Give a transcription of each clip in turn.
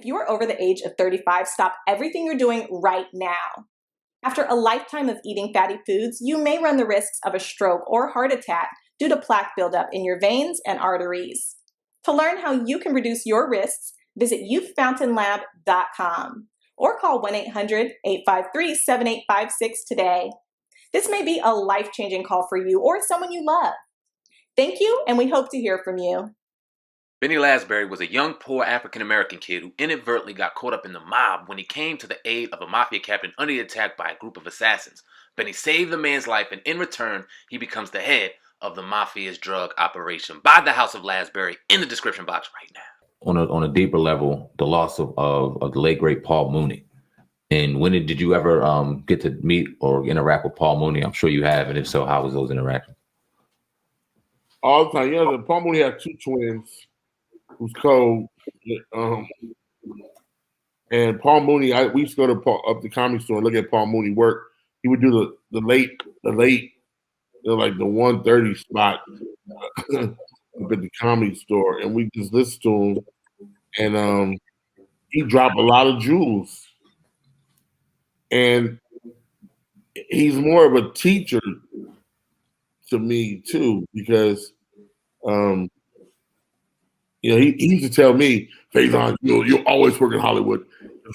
If you are over the age of 35, stop everything you're doing right now. After a lifetime of eating fatty foods, you may run the risks of a stroke or heart attack due to plaque buildup in your veins and arteries. To learn how you can reduce your risks, visit youthfountainlab.com or call 1-800-853-7856 today. This may be a life-changing call for you or someone you love. Thank you, and we hope to hear from you. Benny Lansbury was a young, poor African-American kid who inadvertently got caught up in the mob when he came to the aid of a mafia captain under the attack by a group of assassins. Benny saved the man's life, and in return, he becomes the head of the mafia's drug operation. Buy The House of Lansbury in the description box right now. On a deeper level, the loss of the late, great Paul Mooney. And when did you ever get to meet or interact with Paul Mooney? I'm sure you have, and if so, how was those interactions? All the time. Yeah, Paul Mooney had two twins. Who's cold, and Paul Mooney. We used to go to up the Comedy Store and look at Paul Mooney work. He would do the late, like the 1:30 spot up at the Comedy Store, and we just listened to him. And he dropped a lot of jewels, and he's more of a teacher to me too, because he used to tell me, Faizon, you'll always work in Hollywood.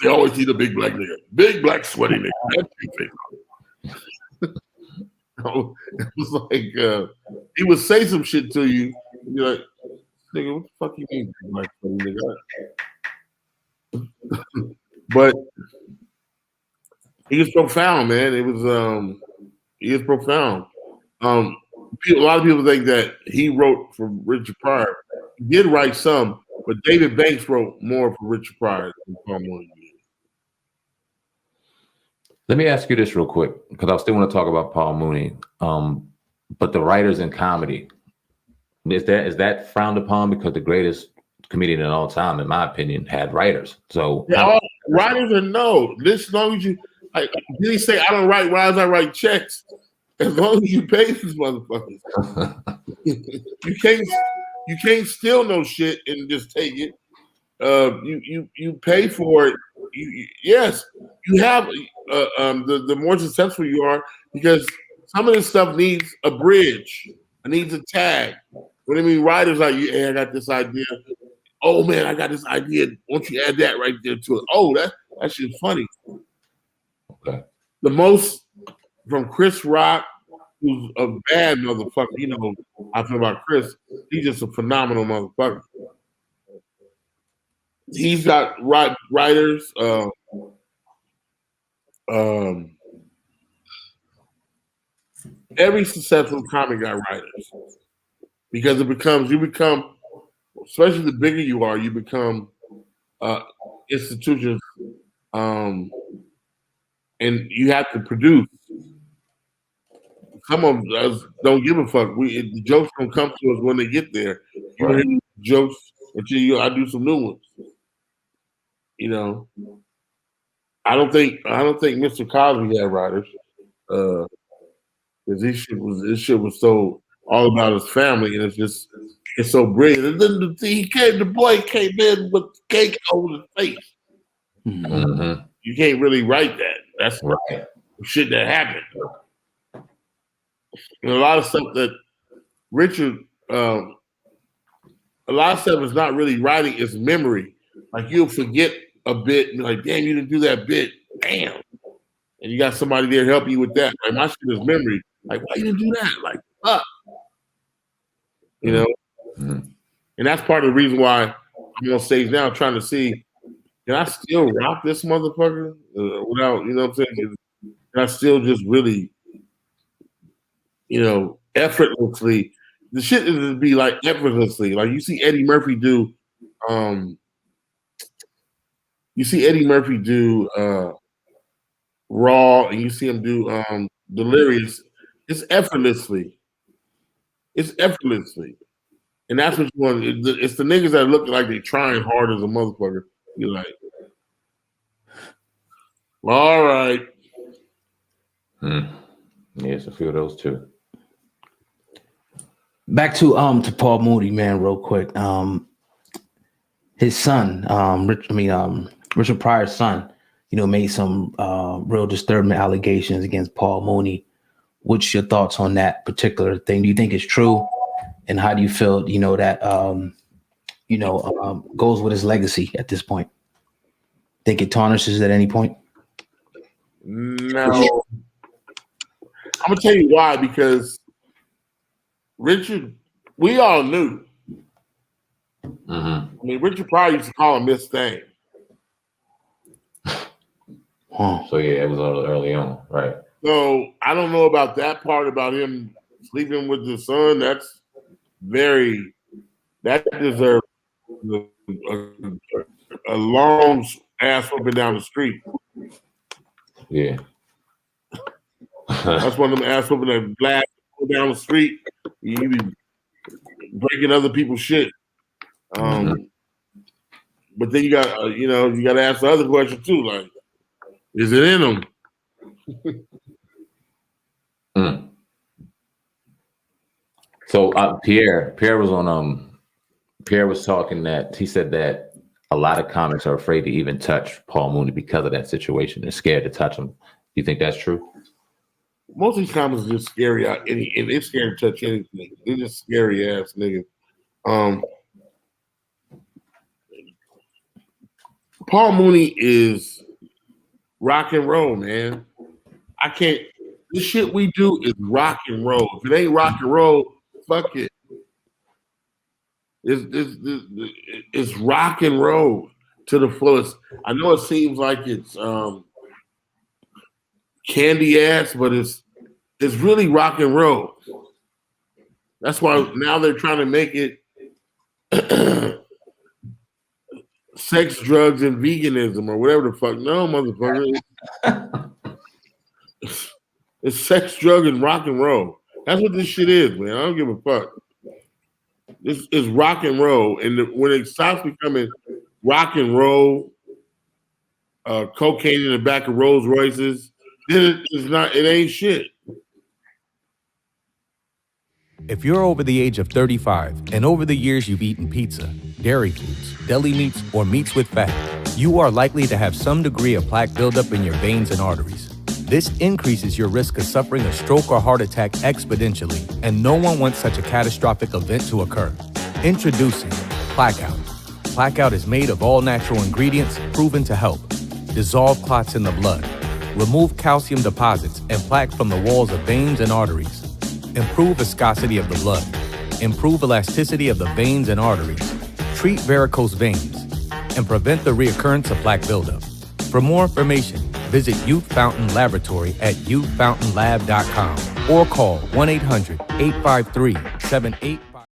They always need a big black nigga. Big black sweaty nigga. That's Faizon. It was like, he would say some shit to you, and you're like, nigga, what the fuck you mean, big black sweaty nigga? But he was profound, man. He was profound. A lot of people think that he wrote for Richard Pryor. He did write some, but David Banks wrote more for Richard Pryor than Paul Mooney did. Let me ask you this real quick, because I still want to talk about Paul Mooney. But the writers in comedy, is that frowned upon? Because the greatest comedian in all time, in my opinion, had writers. So writers are no. As long as you, did he say, I don't write rhymes, I write checks? As long as you pay these motherfuckers. You can't steal no shit and just take it. You pay for it. Yes, you have the more successful you are, because some of this stuff needs a bridge. It needs a tag. What I mean, writers like, hey, I got this idea. Oh man, I got this idea. Won't you add that right there to it? Oh, that shit's funny. Okay. The most from Chris Rock, who's a bad motherfucker. You know, I feel about Chris. He's just a phenomenal motherfucker. He's got writers. Every successful comic got writers, because you become, especially the bigger you are, you become institutions, and you have to produce. Some of us don't give a fuck. The jokes don't come to us when they get there. You hear jokes until I do some new ones. You know, I don't think Mr. Cosby had writers, because this shit was so all about his family, and it's so brilliant. And then the boy came in with cake over his face. Mm-hmm. You can't really write that. That's right. Shit that happened. And a lot of stuff that Richard, a lot of stuff is not really writing, it's memory. Like, you'll forget a bit, and you're like, damn, you didn't do that bit. Damn. And you got somebody there helping you with that. Like, my shit is memory. Like, why you didn't do that? Like, fuck. You know? Mm-hmm. And that's part of the reason why I'm on stage now trying to see, can I still rock this motherfucker without, you know what I'm saying? Can I still just really, you know, effortlessly? The shit is to be like effortlessly. Like, you see Eddie Murphy do, Raw, and you see him do Delirious. It's effortlessly. It's effortlessly. And that's what you want. It's the niggas that look like they're trying hard as a motherfucker. You're like, all right. Yes, a few of those too. Back to Paul Mooney, man, real quick. his son, Richard Pryor's son, made some real disturbing allegations against Paul Mooney. What's your thoughts on that particular thing? Do you think it's true? And how do you feel, that, goes with his legacy at this point? Think it tarnishes at any point? No. I'm gonna tell you why, because Richard, we all knew. I mean, Richard Pryor used to call him Miss Thing. So yeah, it was early on, right? So I don't know about that part about him sleeping with his son. That deserves a long ass whooping down the street. Yeah. That's one of them ass whooping that blast down the street. You be breaking other people's shit. But then you got you got to ask the other question too, like, is it in them? So Pierre was on Pierre was talking that he said that a lot of comics are afraid to even touch Paul Mooney because of that situation. They're scared to touch him. You think that's true? Most of these comics are just scary out, and they're scared to touch anything. They're just scary ass niggas. Paul Mooney is rock and roll, man. I can't. This shit we do is rock and roll. If it ain't rock and roll, fuck it. It's rock and roll to the fullest. I know it seems like it's candy ass, but it's really rock and roll. That's why now they're trying to make it sex, drugs, and veganism or whatever the fuck. No, motherfucker. It's sex, drug, and rock and roll. That's what this shit is, man. I don't give a fuck. This is rock and roll. And when it stops becoming rock and roll, cocaine in the back of Rolls Royces, then it ain't shit. If you're over the age of 35 and over the years you've eaten pizza, dairy foods, deli meats, or meats with fat, you are likely to have some degree of plaque buildup in your veins and arteries. This increases your risk of suffering a stroke or heart attack exponentially, and no one wants such a catastrophic event to occur. Introducing Blackout. Blackout is made of all natural ingredients proven to help dissolve clots in the blood, remove calcium deposits and plaque from the walls of veins and arteries, improve viscosity of the blood, improve elasticity of the veins and arteries, treat varicose veins, and prevent the reoccurrence of plaque buildup. For more information, visit Youth Fountain Laboratory at youthfountainlab.com or call 1-800-853-78